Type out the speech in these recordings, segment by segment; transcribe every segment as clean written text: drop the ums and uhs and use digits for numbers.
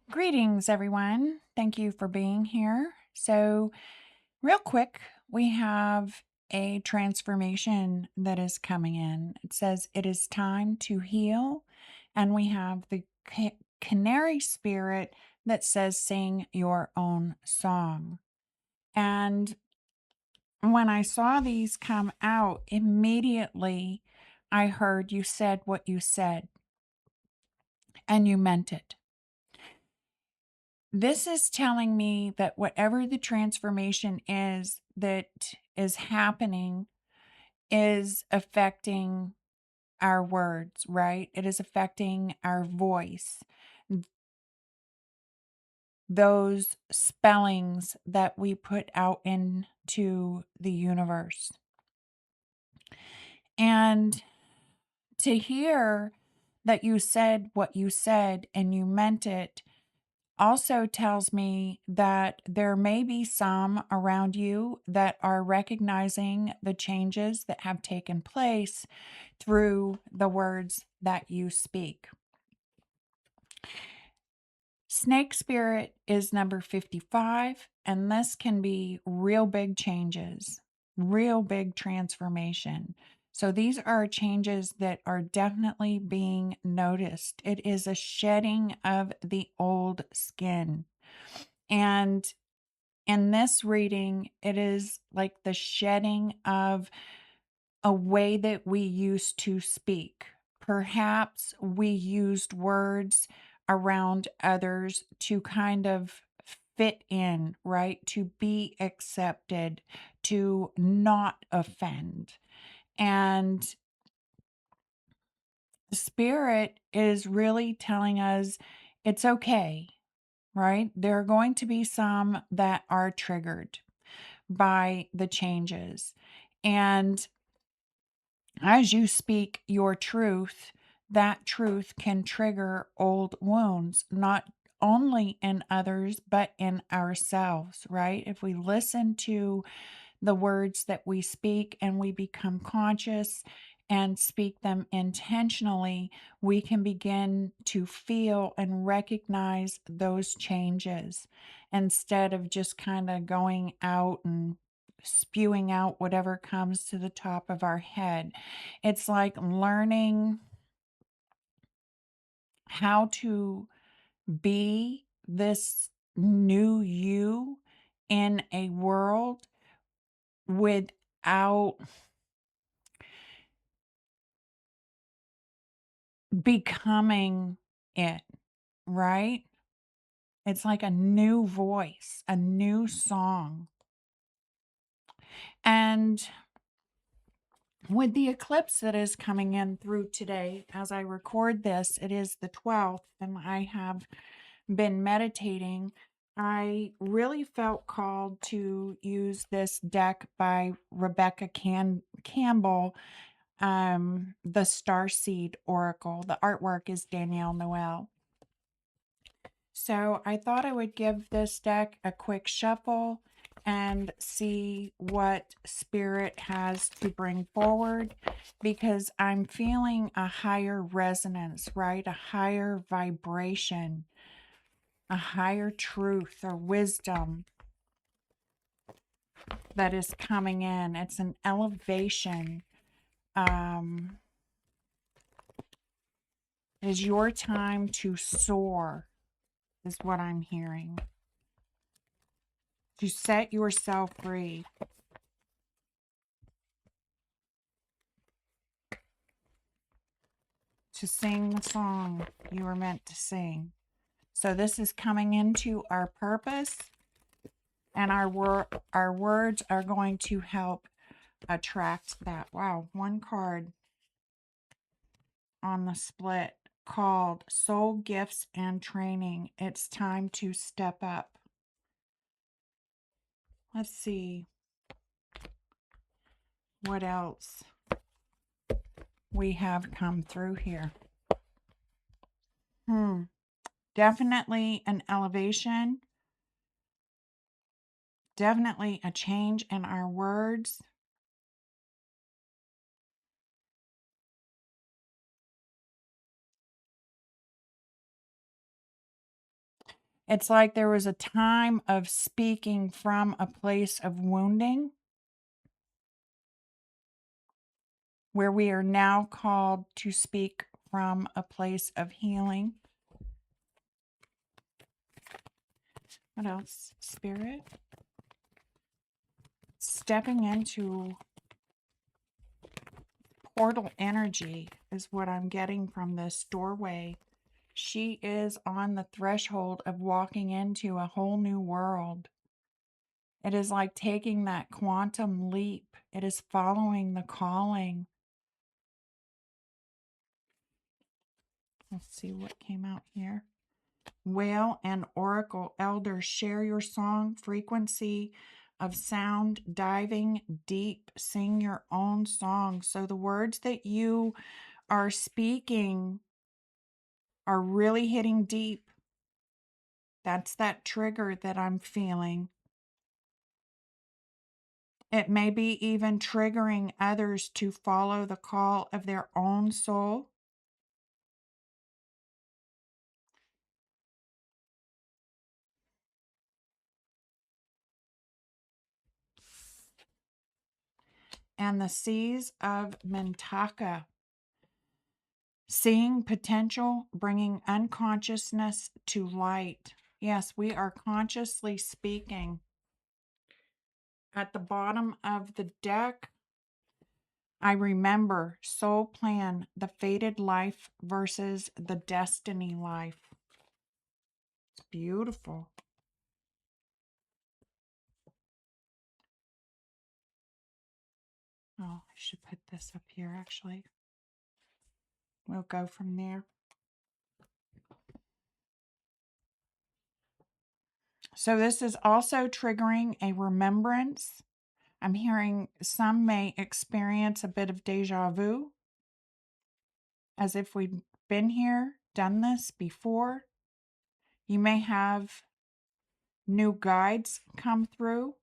Greetings, everyone. Thank you for being here. So, real quick, we have a transformation that is coming in. It says it is time to heal, and we have the canary spirit that says sing your own song. And when I saw these come out, immediately I heard you said what you said, and you meant it. This is telling me that whatever the transformation is that is happening is affecting our words, right? It is affecting our voice, those spellings that we put out into the universe. And to hear that you said what you said and you meant it also tells me that there may be some around you that are recognizing the changes that have taken place through the words that you speak. Snake spirit is number 55, and this can be real big changes, real big transformation. So these are changes that are definitely being noticed. It is a shedding of the old skin. And in this reading, it is like the shedding of a way that we used to speak. Perhaps we used words around others to kind of fit in, right? To be accepted, to not offend. And the spirit is really telling us it's okay, right? There are going to be some that are triggered by the changes. And as you speak your truth, that truth can trigger old wounds, not only in others, but in ourselves, right? If we listen to the words that we speak and we become conscious and speak them intentionally, we can begin to feel and recognize those changes instead of just kind of going out and spewing out whatever comes to the top of our head. It's like learning how to be this new you in a world without becoming it, right? It's like a new voice, a new song. And with the eclipse that is coming in through today, as I record this, it is the 12th, and I have been meditating. I really felt called to use this deck by Rebecca Campbell, the Starseed Oracle. The artwork is Danielle Noel. So I thought I would give this deck a quick shuffle and see what spirit has to bring forward, because I'm feeling a higher resonance, right? A higher vibration, a higher truth or wisdom that is coming in. It's an elevation. It is your time to soar, is what I'm hearing. To set yourself free. To sing the song you were meant to sing. So this is coming into our purpose, and our words are going to help attract that. Wow, one card on the split called Soul Gifts and Training. It's time to step up. Let's see what else we have come through here. Definitely an elevation. Definitely a change in our words. It's like there was a time of speaking from a place of wounding where we are now called to speak from a place of healing. What else? Spirit. Stepping into portal energy is what I'm getting from this doorway. She is on the threshold of walking into a whole new world. It is like taking that quantum leap. It is following the calling. Let's see what came out here. Whale and Oracle Elder, share your song frequency of sound, diving deep, sing your own song. So the words that you are speaking are really hitting deep. That's that trigger that I'm feeling. It may be even triggering others to follow the call of their own soul. And the seas of Mintaka, seeing potential, bringing unconsciousness to light. Yes, we are consciously speaking. At the bottom of the deck, I remember soul plan, the fated life versus the destiny life. It's beautiful. Oh, I should put this up here actually. We'll go from there. So this is also triggering a remembrance. I'm hearing some may experience a bit of deja vu, as if we've been here, done this before. You may have new guides come through.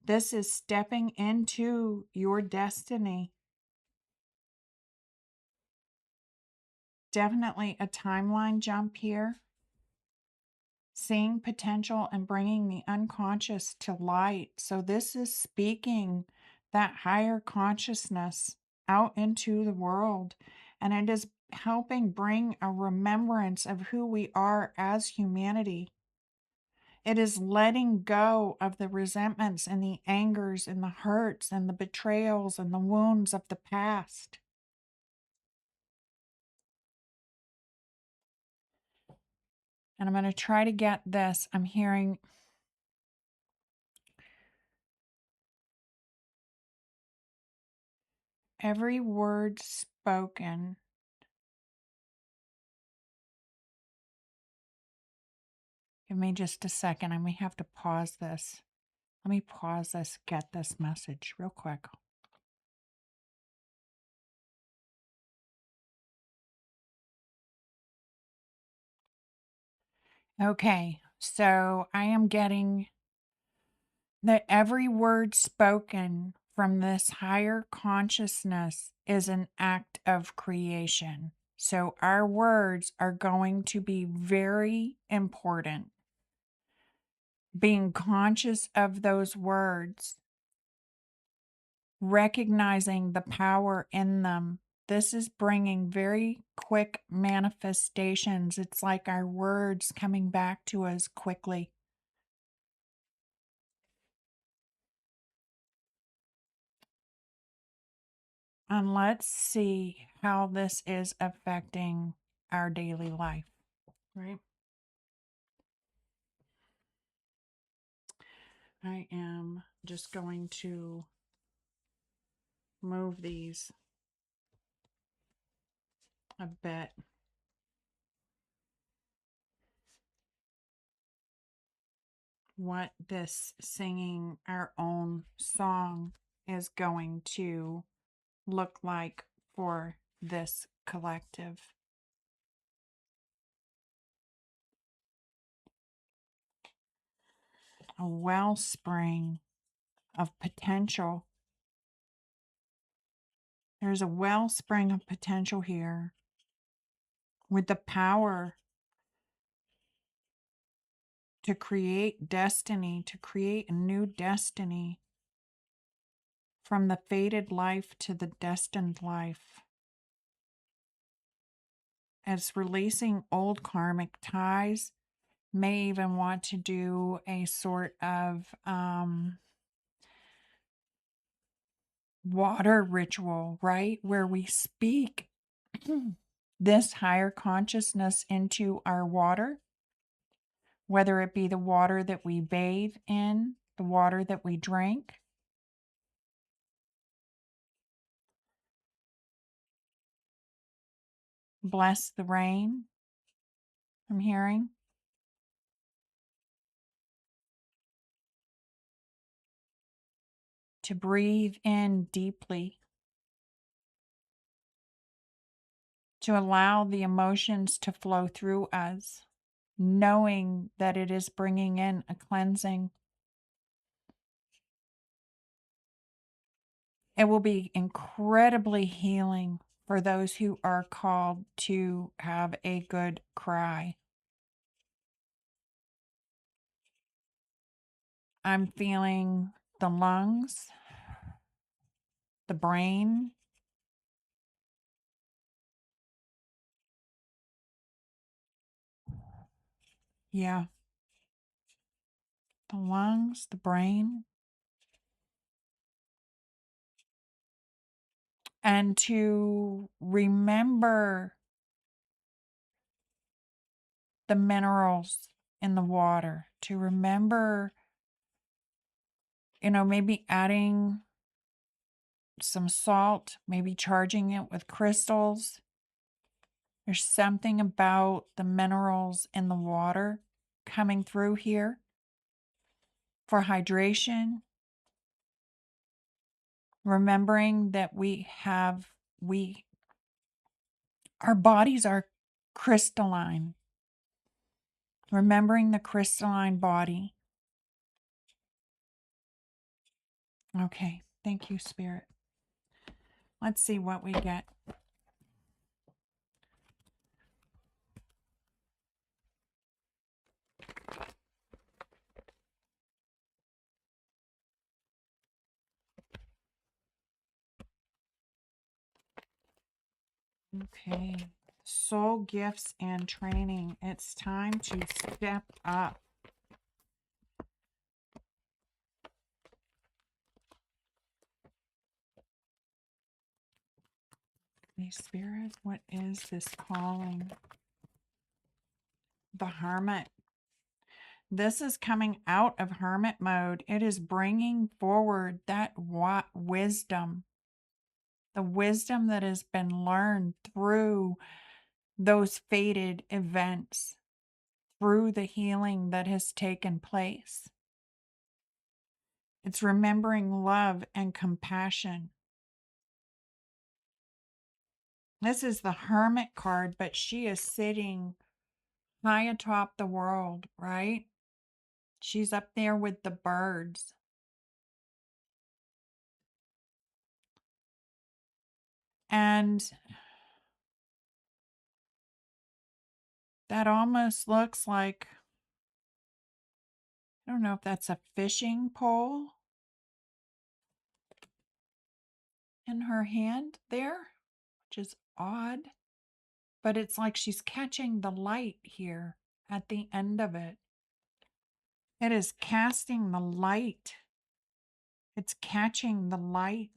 This is stepping into your destiny. Definitely a timeline jump here. Seeing potential and bringing the unconscious to light. So this is speaking that higher consciousness out into the world. And it is helping bring a remembrance of who we are as humanity. It is letting go of the resentments and the angers and the hurts and the betrayals and the wounds of the past. And I'm going to try to get this. I'm hearing every word spoken. Give me just a second. I may have to pause this. Let me pause this, get this message real quick. Okay, so I am getting that every word spoken from this higher consciousness is an act of creation. So our words are going to be very important. Being conscious of those words, recognizing the power in them. This is bringing very quick manifestations. It's like our words coming back to us quickly. And let's see how this is affecting our daily life, right? I am just going to move these a bit. What this singing our own song is going to look like for this collective. A wellspring of potential. There's a wellspring of potential here. with the power to create destiny, to create a new destiny from the fated life to the destined life. It's releasing old karmic ties. May even want to do a sort of water ritual, right? Where we speak this higher consciousness into our water, whether it be the water that we bathe in, the water that we drink. Bless the rain, I'm hearing. To breathe in deeply, to allow the emotions to flow through us, knowing that it is bringing in a cleansing. It will be incredibly healing for those who are called to have a good cry. I'm feeling the lungs, the brain. Yeah, the lungs, the brain. And to remember the minerals in the water, to remember, maybe adding some salt, maybe charging it with crystals. There's something about the minerals in the water coming through here for hydration. Remembering that our bodies are crystalline. Remembering the crystalline body. Okay, thank you, Spirit. Let's see what we get. Okay, soul gifts and training. It's time to step up. Hey, Spirit, what is this calling? The Hermit. This is coming out of hermit mode. It is bringing forward that wisdom, the wisdom that has been learned through those fated events, through the healing that has taken place. It's remembering love and compassion. This is the Hermit card, but she is sitting high atop the world, right? She's up there with the birds. And that almost looks like, I don't know if that's a fishing pole in her hand there, which is odd. But it's like she's catching the light here at the end of it. It is casting the light. It's catching the light.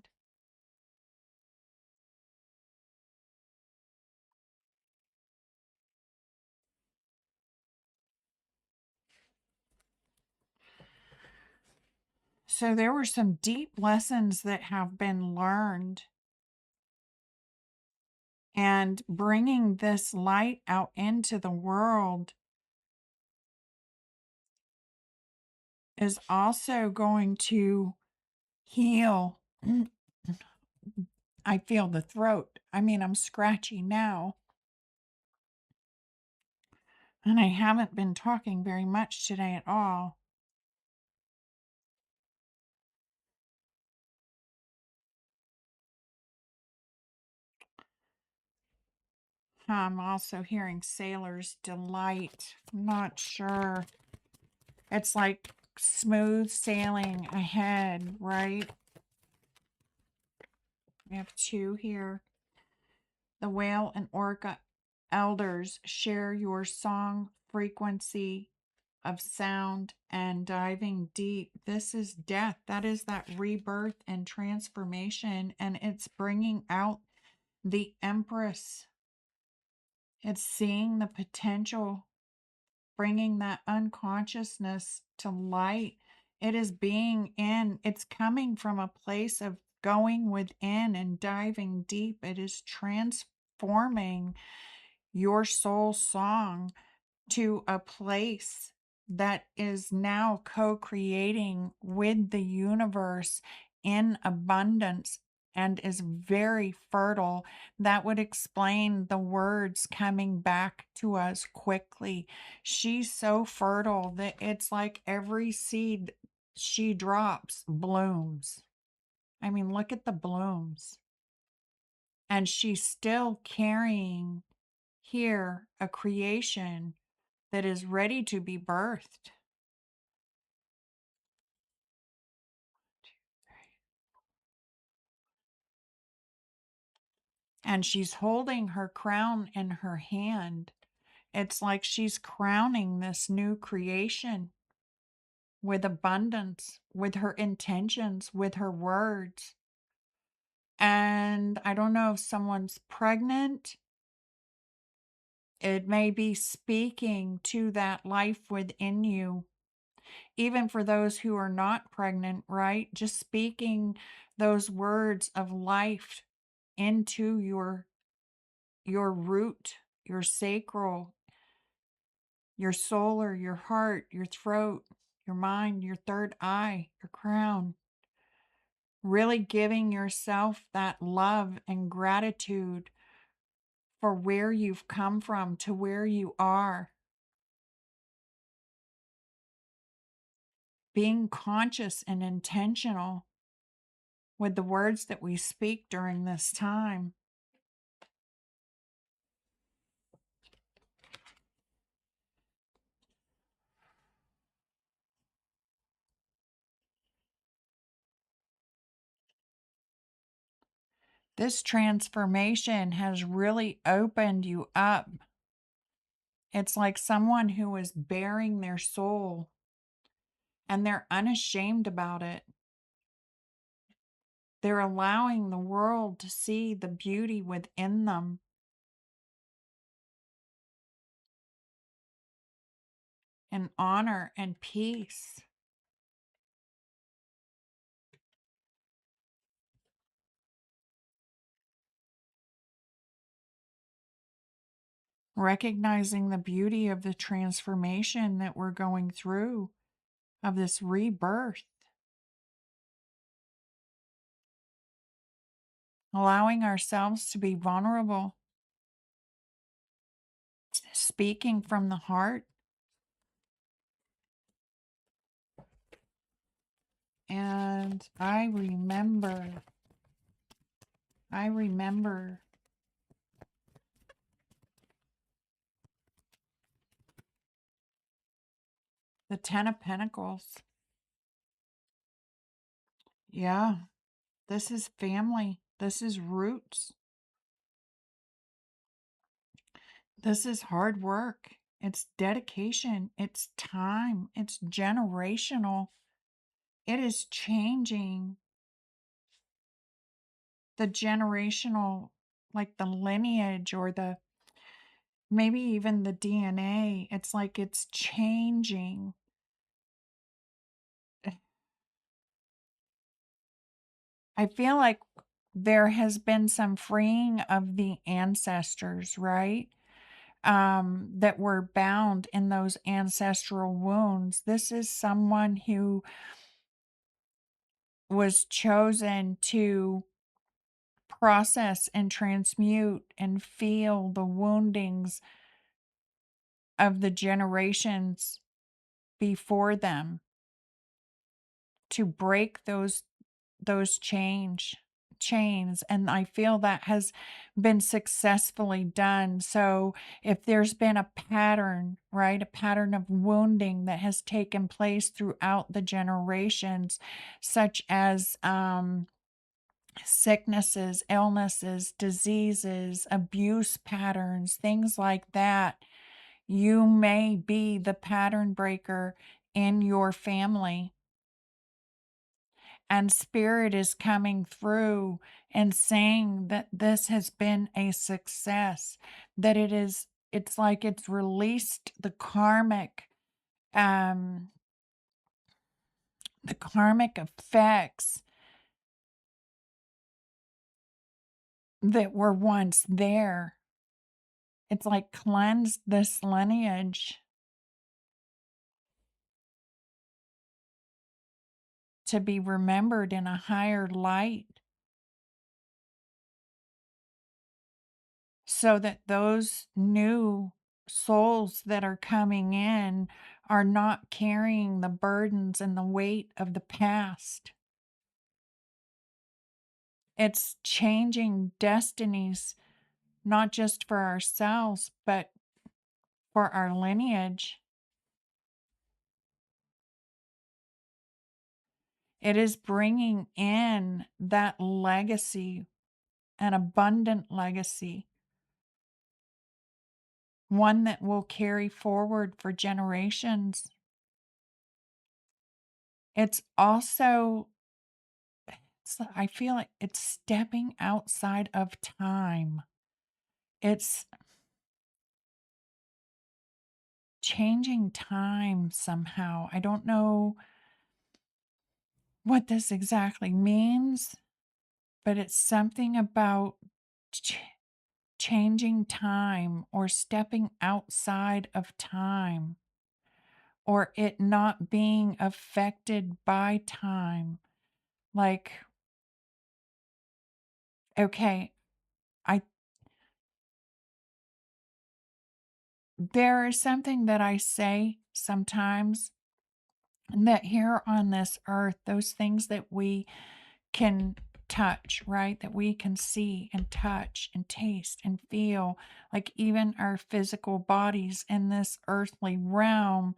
So there were some deep lessons that have been learned. And bringing this light out into the world is also going to heal. I feel the throat. I mean, I'm scratchy now. And I haven't been talking very much today at all. I'm also hearing sailor's delight. I'm not sure. It's like smooth sailing ahead, right? We have two here. The whale and orca elders share your song frequency of sound and diving deep. This is death. That is that rebirth and transformation. And it's bringing out the Empress. It's seeing the potential, bringing that unconsciousness to light. It is being in, it's coming from a place of going within and diving deep. It is transforming your soul song to a place that is now co-creating with the universe in abundance and is very fertile. That would explain the words coming back to us quickly. She's so fertile that it's like every seed she drops blooms. I mean, look at the blooms. And she's still carrying here a creation that is ready to be birthed. And she's holding her crown in her hand. It's like she's crowning this new creation with abundance, with her intentions, with her words. And I don't know if someone's pregnant. It may be speaking to that life within you. Even for those who are not pregnant, right? Just speaking those words of life into your root, your sacral, your solar, your heart, your throat, your mind, your third eye, your crown. Really giving yourself that love and gratitude for where you've come from to where you are. Being conscious and intentional with the words that we speak during this time. This transformation has really opened you up. It's like someone who is bearing their soul and they're unashamed about it. They're allowing the world to see the beauty within them. And honor and peace. Recognizing the beauty of the transformation that we're going through, of this rebirth. Allowing ourselves to be vulnerable. Speaking from the heart. And I remember the Ten of Pentacles. Yeah, this is family. This is roots. This is hard work. It's dedication. It's time. It's generational. It is changing the generational, like the lineage or the maybe even the DNA. It's like it's changing. I feel like there has been some freeing of the ancestors, right? That were bound in those ancestral wounds. This is someone who was chosen to process and transmute and feel the woundings of the generations before them, to break those chains, chains, and I feel that has been successfully done. So if there's been a pattern, right, a pattern of wounding that has taken place throughout the generations, such as sicknesses, illnesses, diseases, abuse patterns, things like that, you may be the pattern breaker in your family. And spirit is coming through and saying that this has been a success, that it's like it's released um the karmic effects that were once there. It's like cleansed this lineage to be remembered in a higher light, so that those new souls that are coming in are not carrying the burdens and the weight of the past. It's changing destinies, not just for ourselves, but for our lineage. It is bringing in that legacy, an abundant legacy, one that will carry forward for generations. It's also, I feel like it's stepping outside of time. It's changing time somehow. I don't know what this exactly means, but it's something about ch- changing time or stepping outside of time, or it not being affected by time. Like, okay, I there is something that I say sometimes, that here on this earth, those things that we can touch, right? That we can see and touch and taste and feel, like even our physical bodies in this earthly realm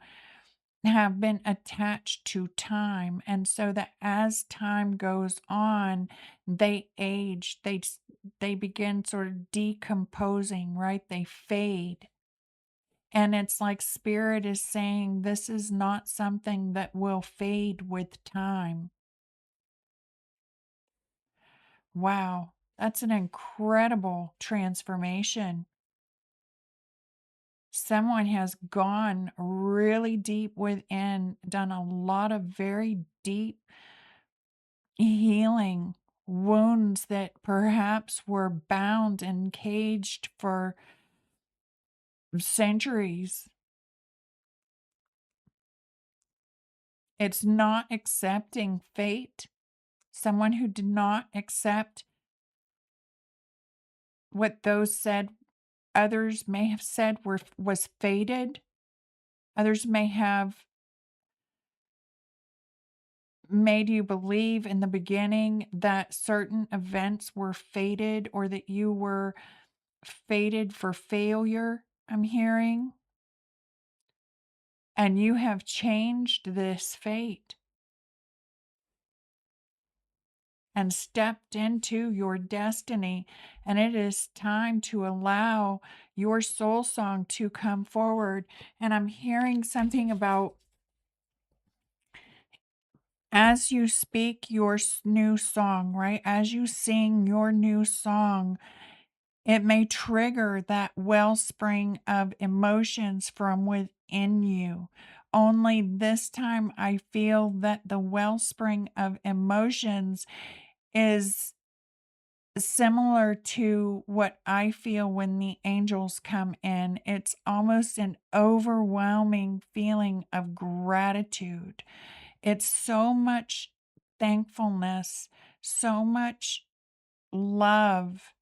have been attached to time. And so that as time goes on, they age, they begin sort of decomposing, right? They fade. And it's like spirit is saying this is not something that will fade with time. Wow, that's an incredible transformation. Someone has gone really deep within, done a lot of very deep healing wounds that perhaps were bound and caged for centuries. It's not accepting fate. Someone who did not accept what those said others may have said was fated. Others may have made you believe in the beginning that certain events were fated, or that you were fated for failure, I'm hearing. And you have changed this fate and stepped into your destiny. And it is time to allow your soul song to come forward. And I'm hearing something about, as you speak your new song, right? As you sing your new song, it may trigger that wellspring of emotions from within you. Only this time, I feel that the wellspring of emotions is similar to what I feel when the angels come in. It's almost an overwhelming feeling of gratitude. It's so much thankfulness, so much love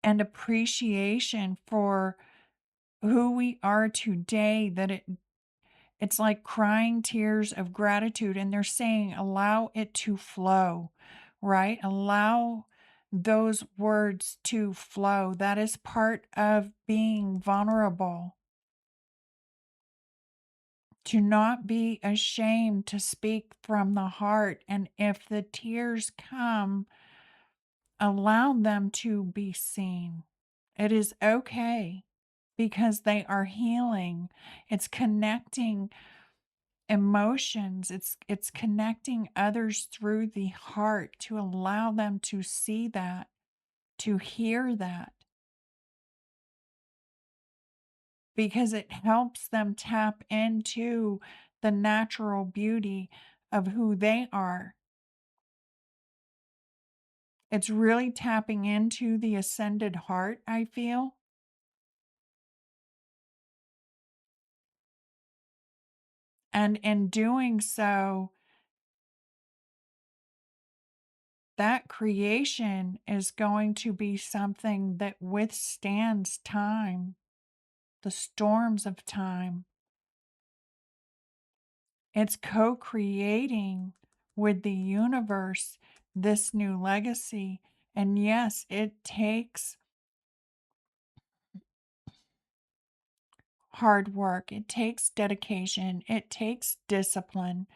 and appreciation for who we are today, that It's like crying tears of gratitude, and they're saying, allow it to flow, right? Allow those words to flow. That is part of being vulnerable. To not be ashamed to speak from the heart. And if the tears come, allow them to be seen. It is okay because they are healing. It's connecting emotions. It's connecting others through the heart to allow them to see that, to hear that, because it helps them tap into the natural beauty of who they are. It's really tapping into the ascended heart, I feel. And in doing so, that creation is going to be something that withstands time, the storms of time. It's co creating with the universe this new legacy. And yes, it takes hard work, it takes dedication, it takes discipline.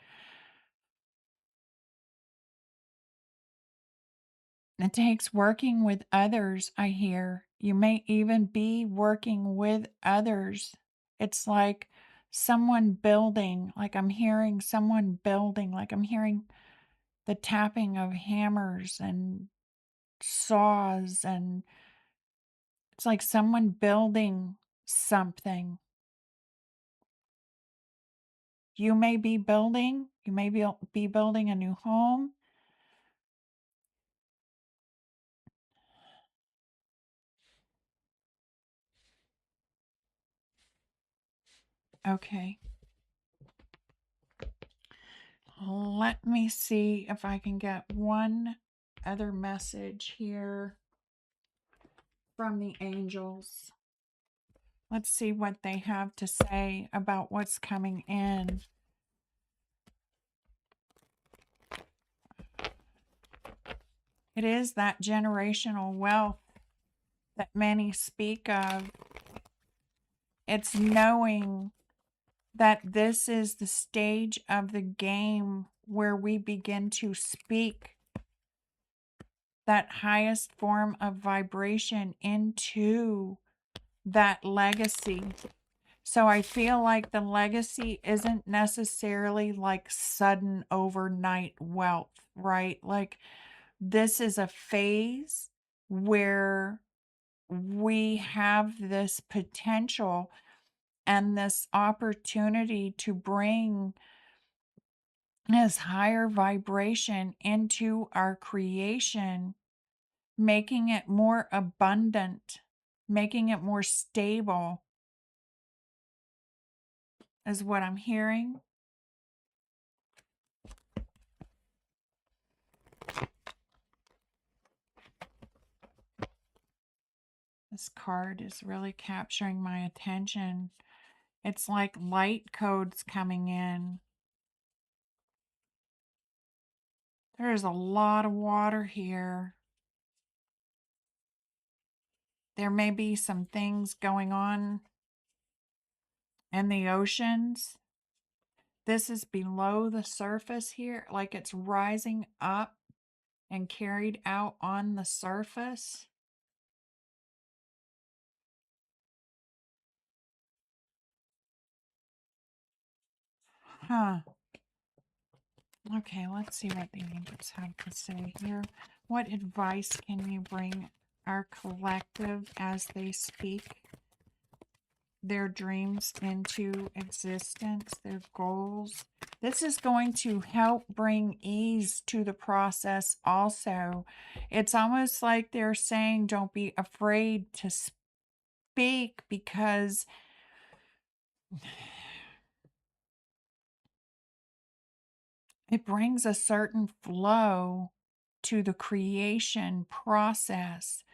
It takes working with others, I hear. You may even be working with others. It's like someone building, like I'm hearing someone building, like I'm hearing the tapping of hammers and saws, and it's like someone building something. You may be building, you may be building a new home. Okay. Let me see if I can get one other message here from the angels. Let's see what they have to say about what's coming in. It is that generational wealth that many speak of. It's knowing that this is the stage of the game where we begin to speak that highest form of vibration into that legacy. So I feel like the legacy isn't necessarily like sudden overnight wealth, right? Like this is a phase where we have this potential and this opportunity to bring this higher vibration into our creation, making it more abundant, making it more stable, is what I'm hearing. This card is really capturing my attention. It's like light codes coming in. There's a lot of water here. There may be some things going on in the oceans. This is below the surface here, like it's rising up and carried out on the surface. Huh. Okay, let's see what the angels have to say here. What advice can you bring our collective as they speak their dreams into existence, their goals? This is going to help bring ease to the process also. It's almost like they're saying, don't be afraid to speak, because it brings a certain flow to the creation process.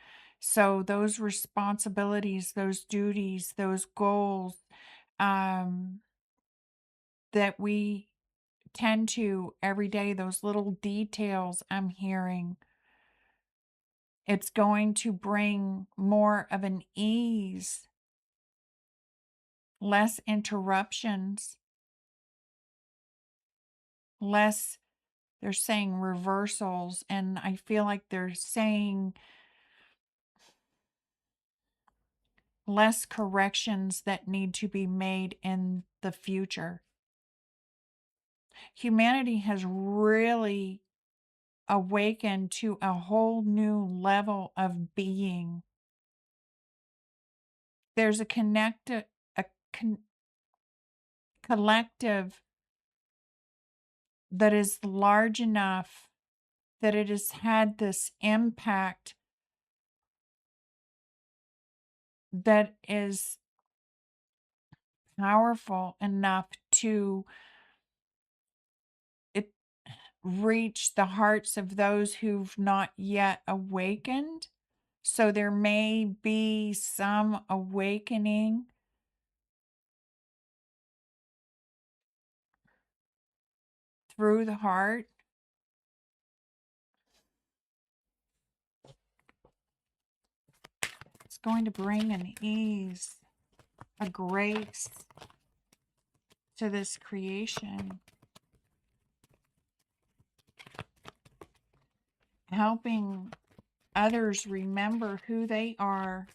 So those responsibilities, those duties, those goals, um, that we tend to every day, those little details I'm hearing, it's going to bring more of an ease, less interruptions, less, they're saying reversals, and I feel like they're saying less corrections that need to be made in the future. Humanity has really awakened to a whole new level of being. There's a collective that is large enough that it has had this impact that is powerful enough to it reach the hearts of those who've not yet awakened. So there may be some awakening through the heart. It's going to bring an ease, a grace to this creation, helping others remember who they are.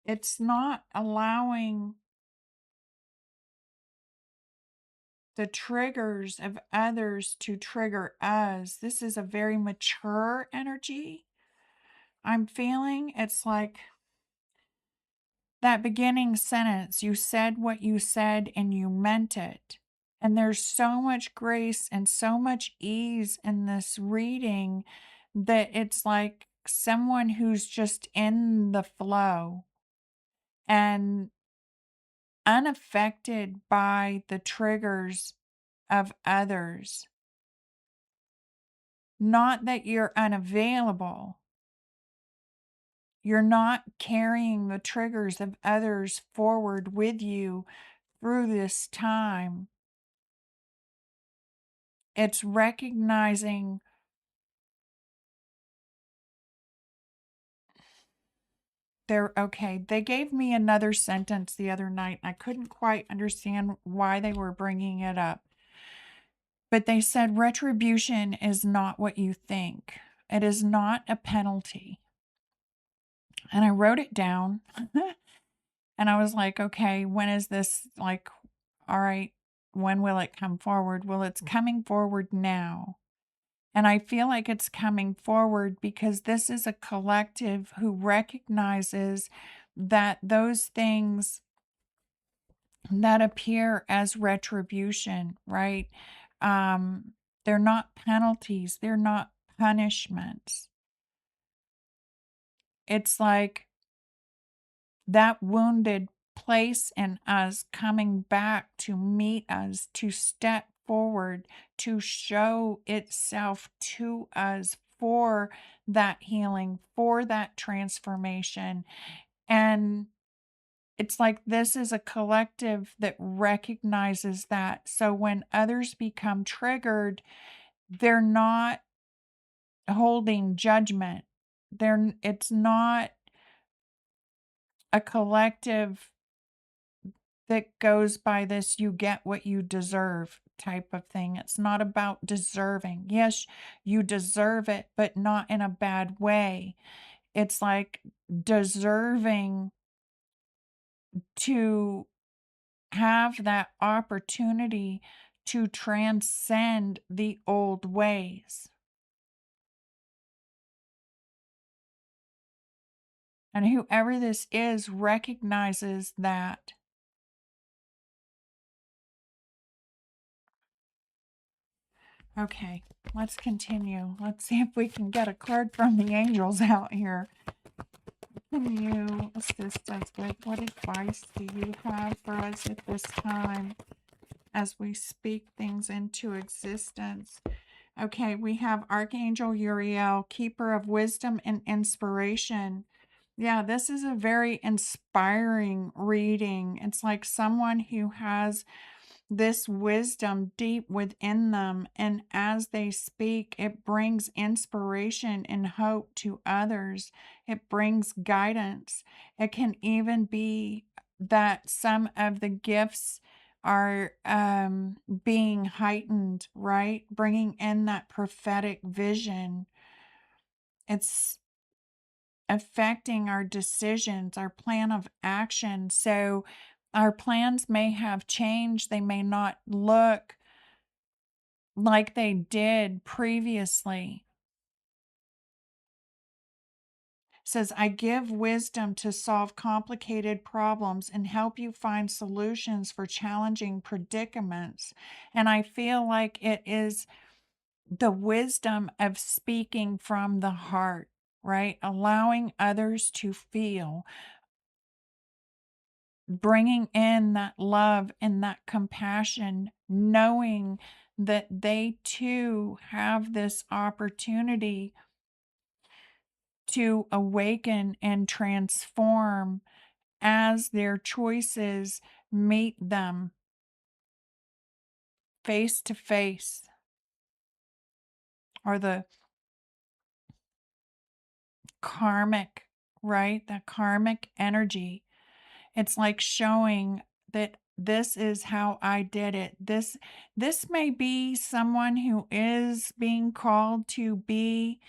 It's not allowing the triggers of others to trigger us. This is a very mature energy. I'm feeling it's like that beginning sentence, you said what you said and you meant it. And there's so much grace and so much ease in this reading that it's like someone who's just in the flow and unaffected by the triggers of others. Not that you're unavailable. You're not carrying the triggers of others forward with you through this time. It's recognizing they gave me another sentence the other night. I couldn't quite understand why they were bringing it up. But they said retribution is not what you think. It is not a penalty. And I wrote it down and I was like, okay, when is this like, all right, when will it come forward? Well, it's coming forward now. And I feel like it's coming forward because this is a collective who recognizes that those things that appear as retribution, right? They're not penalties, they're not punishments. It's like that wounded place in us coming back to meet us, to step forward, to show itself to us for that healing, for that transformation. And it's like this is a collective that recognizes that. So when others become triggered, they're not holding judgment. It's not a collective that goes by this you get what you deserve type of thing. It's not about deserving. Yes, you deserve it, but not in a bad way. It's like deserving to have that opportunity to transcend the old ways. And whoever this is recognizes that. Okay, let's continue. Let's see if we can get a card from the angels out here. Can you assist us with what advice do you have for us at this time as we speak things into existence? Okay, we have Archangel Uriel, keeper of wisdom and inspiration. Yeah, this is a very inspiring reading. It's like someone who has this wisdom deep within them, and as they speak, it brings inspiration and hope to others. It brings guidance. It can even be that some of the gifts are being heightened, right? Bringing in that prophetic vision. It's affecting our decisions, our plan of action. So our plans may have changed. They may not look like they did previously. Says, I give wisdom to solve complicated problems and help you find solutions for challenging predicaments. And I feel like it is the wisdom of speaking from the heart, right? Allowing others to feel, bringing in that love and that compassion, knowing that they too have this opportunity to awaken and transform as their choices meet them face to face, or the karmic, right? The karmic energy. It's like showing that this is how I did it. This may be someone who is being called to be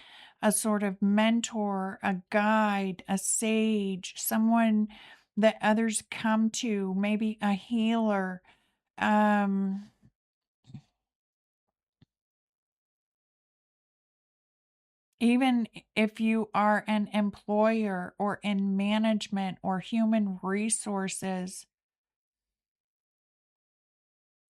a sort of mentor, a guide, a sage, someone that others come to, maybe a healer. Um Even if you are an employer or in management or human resources,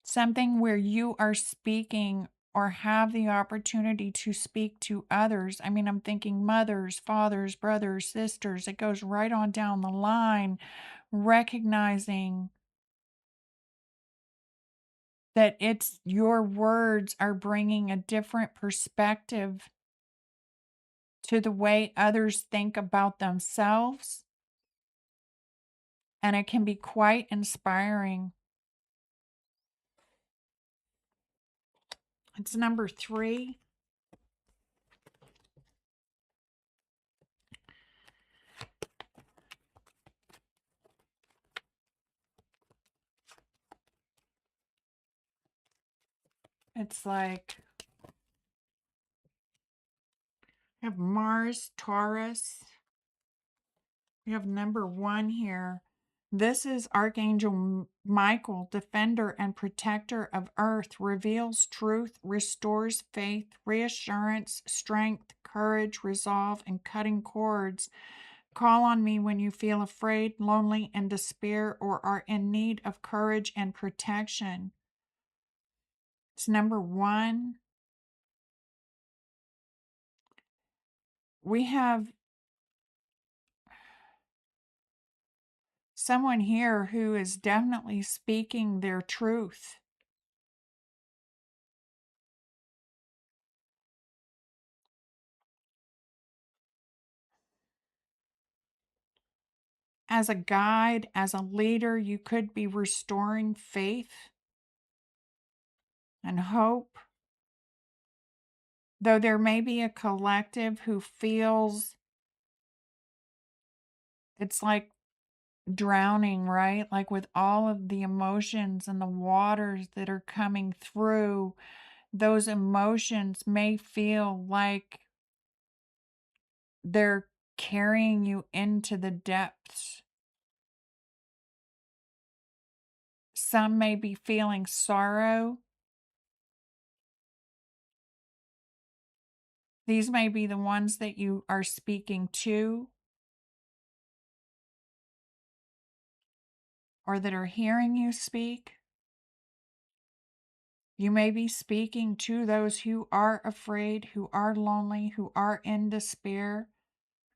something where you are speaking or have the opportunity to speak to others. I mean, I'm thinking mothers, fathers, brothers, sisters. It goes right on down the line, recognizing that it's your words are bringing a different perspective to the way others think about themselves. And it can be quite inspiring. It's number 3. It's like I have Mars, Taurus. We have number 1 here. This is Archangel Michael, defender and protector of earth, reveals truth, restores faith, reassurance, strength, courage, resolve, and cutting cords. Call on me when you feel afraid, lonely, and despair, or are in need of courage and protection. It's number 1. We have someone here who is definitely speaking their truth. As a guide, as a leader, you could be restoring faith and hope. Though there may be a collective who feels it's like drowning, right? Like with all of the emotions and the waters that are coming through, those emotions may feel like they're carrying you into the depths. Some may be feeling sorrow. These may be the ones that you are speaking to or that are hearing you speak. You may be speaking to those who are afraid, who are lonely, who are in despair,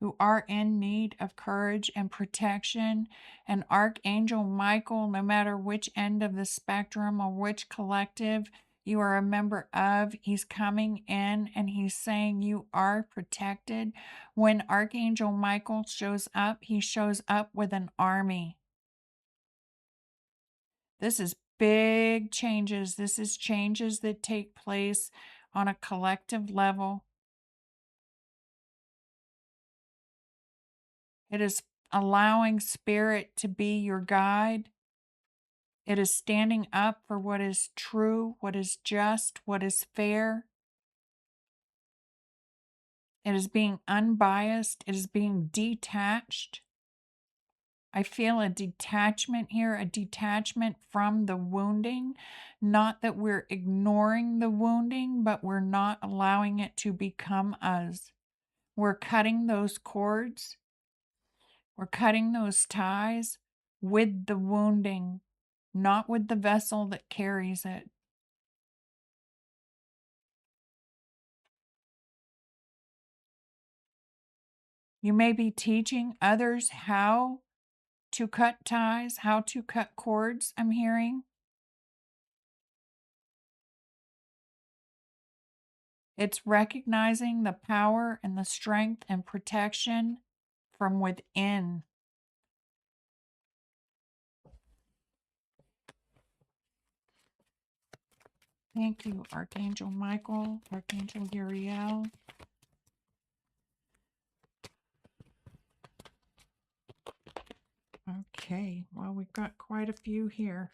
who are in need of courage and protection. And Archangel Michael, no matter which end of the spectrum or which collective You are a member of. He's coming in and he's saying you are protected. When Archangel Michael shows up, he shows up with an army. This is big changes. This is changes that take place on a collective level. It is allowing spirit to be your guide. It is standing up for what is true, what is just, what is fair. It is being unbiased. It is being detached. I feel a detachment here, a detachment from the wounding. Not that we're ignoring the wounding, but we're not allowing it to become us. We're cutting those cords. We're cutting those ties with the wounding, not with the vessel that carries it. You may be teaching others how to cut ties, how to cut cords, I'm hearing. It's recognizing the power and the strength and protection from within. Thank you, Archangel Michael, Archangel Uriel. Okay, well, we've got quite a few here.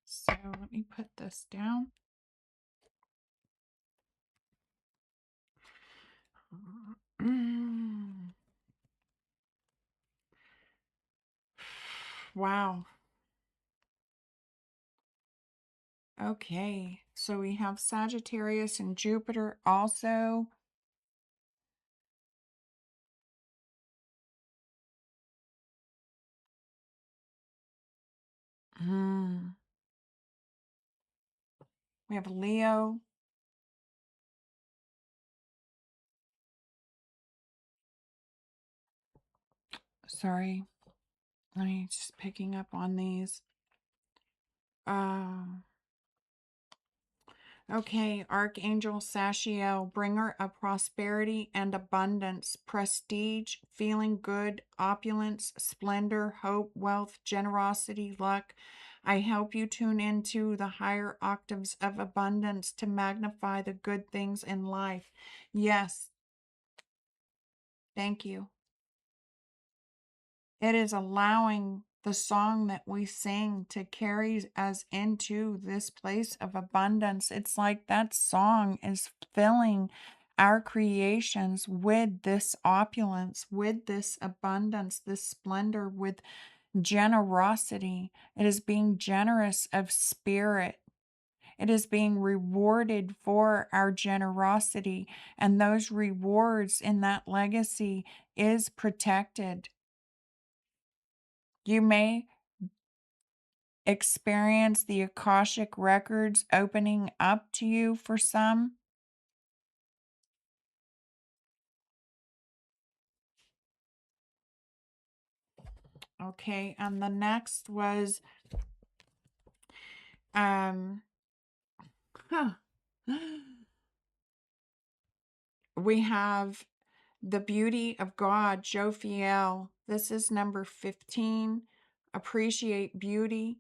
So let me put this down. Wow. Okay, so we have Sagittarius and Jupiter also. We have Leo. Sorry, let me just picking up on these. Okay, Archangel Sachiel, bringer of prosperity and abundance, prestige, feeling good, opulence, splendor, hope, wealth, generosity, luck. I help you tune into the higher octaves of abundance to magnify the good things in life. Yes, thank you. It is allowing the song that we sing to carry us into this place of abundance. It's like that song is filling our creations with this opulence, with this abundance, this splendor, with generosity. It is being generous of spirit. It is being rewarded for our generosity, and those rewards in that legacy is protected. You may experience the Akashic records opening up to you for some. Okay, and the next was um huh. We have the beauty of God, Jophiel. This is number 15. Appreciate beauty.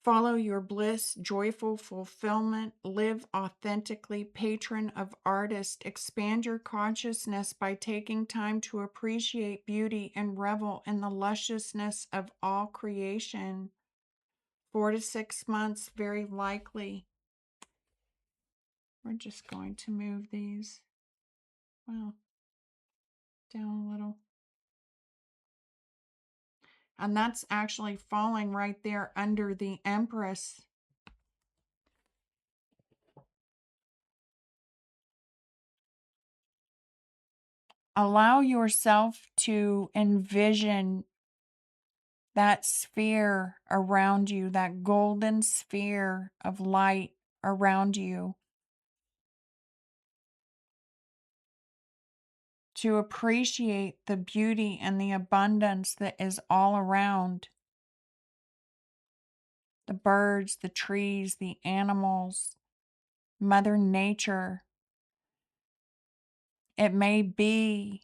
Follow your bliss, joyful fulfillment, live authentically, patron of artists. Expand your consciousness by taking time to appreciate beauty and revel in the lusciousness of all creation. 4 to 6 months, very likely. We're just going to move these, well, down a little. And that's actually falling right there under the Empress. Allow yourself to envision that sphere around you, that golden sphere of light around you, to appreciate the beauty and the abundance that is all around. the birds, the trees, the animals, Mother Nature. It may be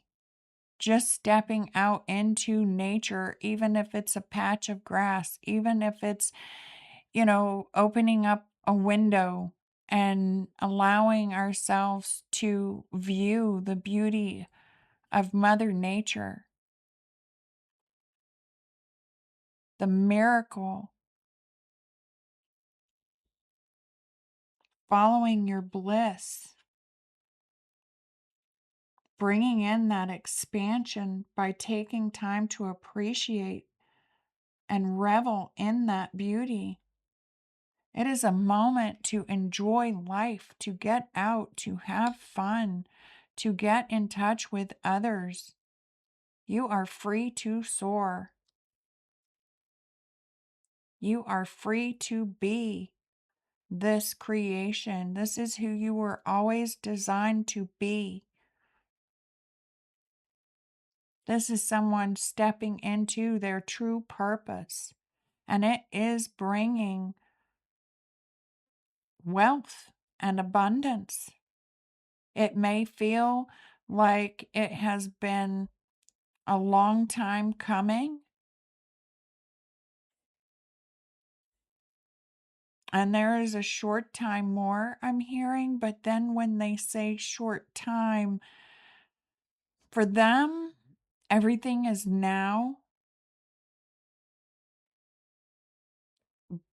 just stepping out into nature, even if it's a patch of grass, even if it's, opening up a window and allowing ourselves to view the beauty of Mother Nature, the miracle, following your bliss, bringing in that expansion by taking time to appreciate and revel in that beauty. It is a moment to enjoy life, to get out, to have fun, to get in touch with others. You are free to soar. You are free to be this creation. This is who you were always designed to be. This is someone stepping into their true purpose, and it is bringing wealth and abundance. It may feel like it has been a long time coming, and there is a short time more I'm hearing, but then when they say short time, for them, everything is now,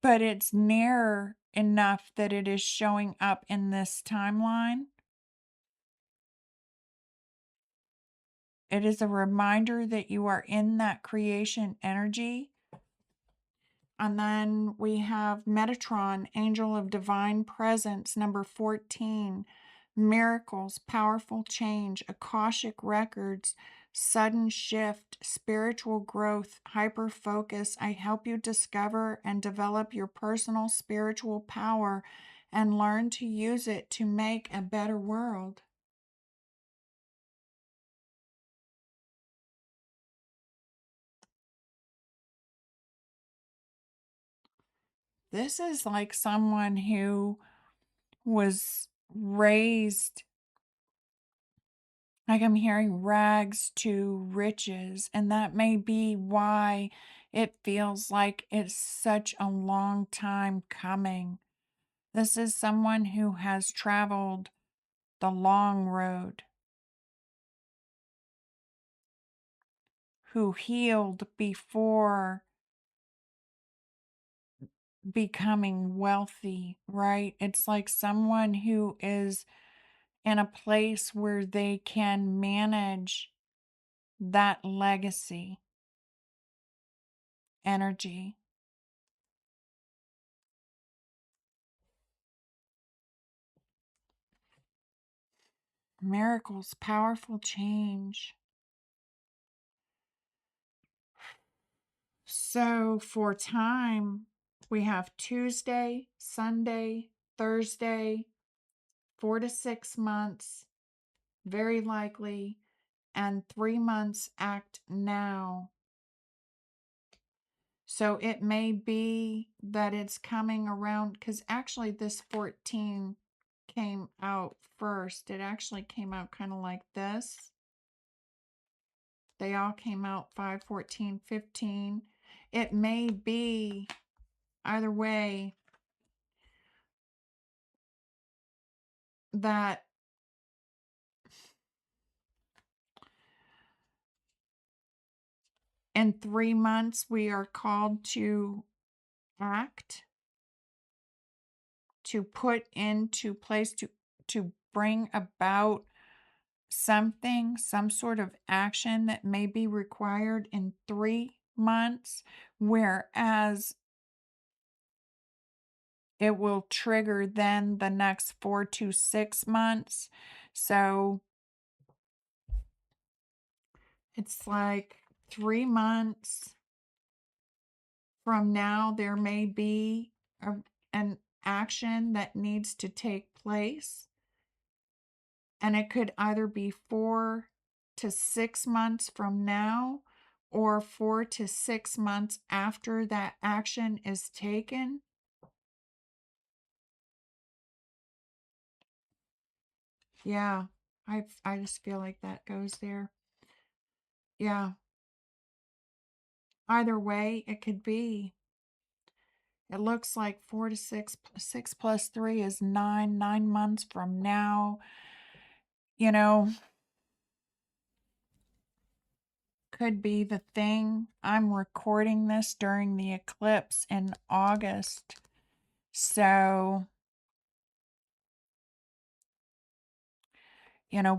but it's near enough that it is showing up in this timeline. It is a reminder that you are in that creation energy. And then we have Metatron, Angel of Divine Presence, number 14. Miracles, powerful change, Akashic records, sudden shift, spiritual growth, hyper focus. I help you discover and develop your personal spiritual power and learn to use it to make a better world. This is like someone who was raised, like I'm hearing rags to riches, and that may be why it feels like it's such a long time coming. This is someone who has traveled the long road, who healed before becoming wealthy, right? It's like someone who is in a place where they can manage that legacy energy. Miracles, powerful change. So for time, we have Tuesday, Sunday, Thursday, 4 to 6 months, very likely, and 3 months act now. So it may be that it's coming around, because actually this 14 came out first. It actually came out kind of like this. They all came out 5, 14, 15. It may be either way that in 3 months we are called to act, to put into place, to bring about something, some sort of action that may be required in 3 months, whereas it will trigger then the next 4 to 6 months. So it's like 3 months from now, there may be an action that needs to take place. And it could either be 4 to 6 months from now, or 4 to 6 months after that action is taken. Yeah, I just feel like that goes there. Yeah, either way it could be. It looks like 4 to 6, 6 plus 3 is 9, 9 months from now. You know, could be the thing. I'm recording this during the eclipse in August. So,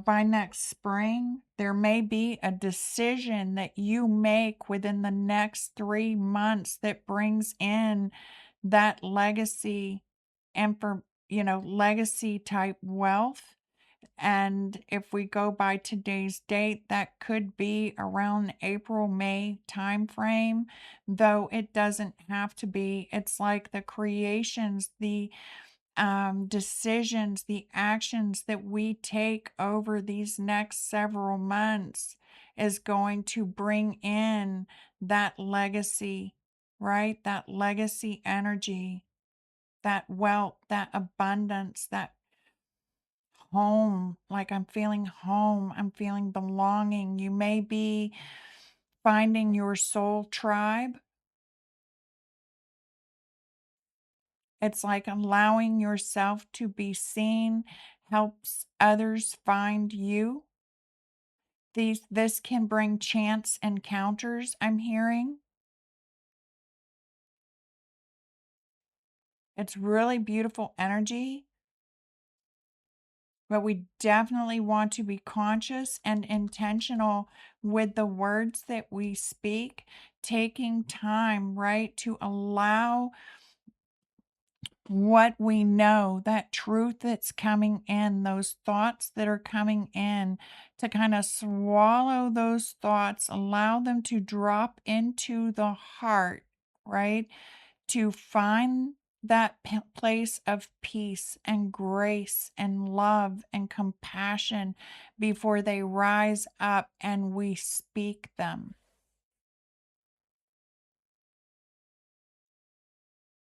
by next spring, there may be a decision that you make within the next 3 months that brings in that legacy and for, legacy type wealth. And if we go by today's date, that could be around April, May timeframe, though it doesn't have to be. It's like the creations, the decisions, the actions that we take over these next several months is going to bring in that legacy, right? That legacy energy, that wealth, that abundance, that home. Like I'm feeling home, I'm feeling belonging. You may be finding your soul tribe. It's like allowing yourself to be seen helps others find you. This can bring chance encounters, I'm hearing. It's really beautiful energy, but we definitely want to be conscious and intentional with the words that we speak, taking time, right, to allow what we know, that truth that's coming in, those thoughts that are coming in, to kind of swallow those thoughts, allow them to drop into the heart, right? To find that place of peace and grace and love and compassion before they rise up and we speak them.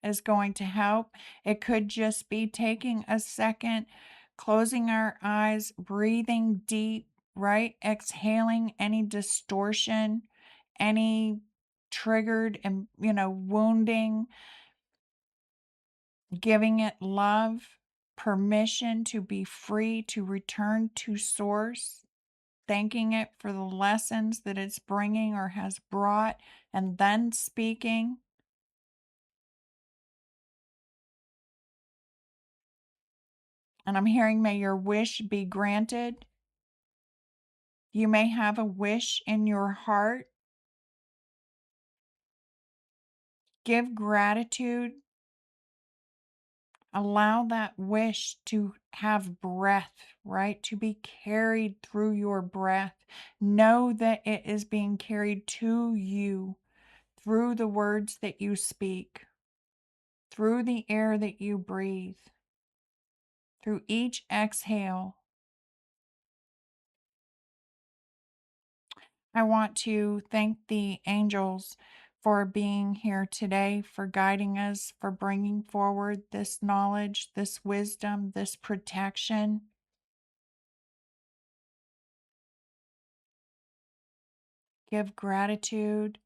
Is going to help. It could just be taking a second, closing our eyes, breathing deep, right? Exhaling any distortion, any triggered and, wounding, giving it love, permission to be free to return to source, thanking it for the lessons that it's bringing or has brought, and then speaking. And I'm hearing, may your wish be granted. You may have a wish in your heart. Give gratitude. Allow that wish to have breath, right? To be carried through your breath. Know that it is being carried to you through the words that you speak, through the air that you breathe, through each exhale. I want to thank the angels for being here today, for guiding us, for bringing forward this knowledge, this wisdom, this protection. Give gratitude.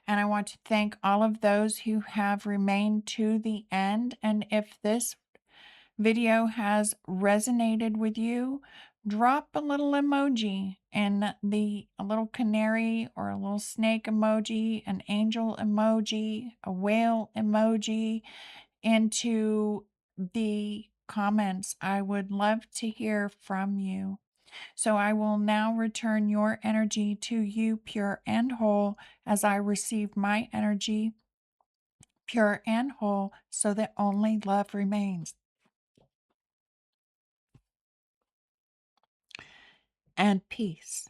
And I want to thank all of those who have remained to the end. And if this video has resonated with you, drop a little emoji and a little canary or a little snake emoji, an angel emoji, a whale emoji into the comments. I would love to hear from you. So I will now return your energy to you, pure and whole, as I receive my energy, pure and whole, so that only love remains. And peace.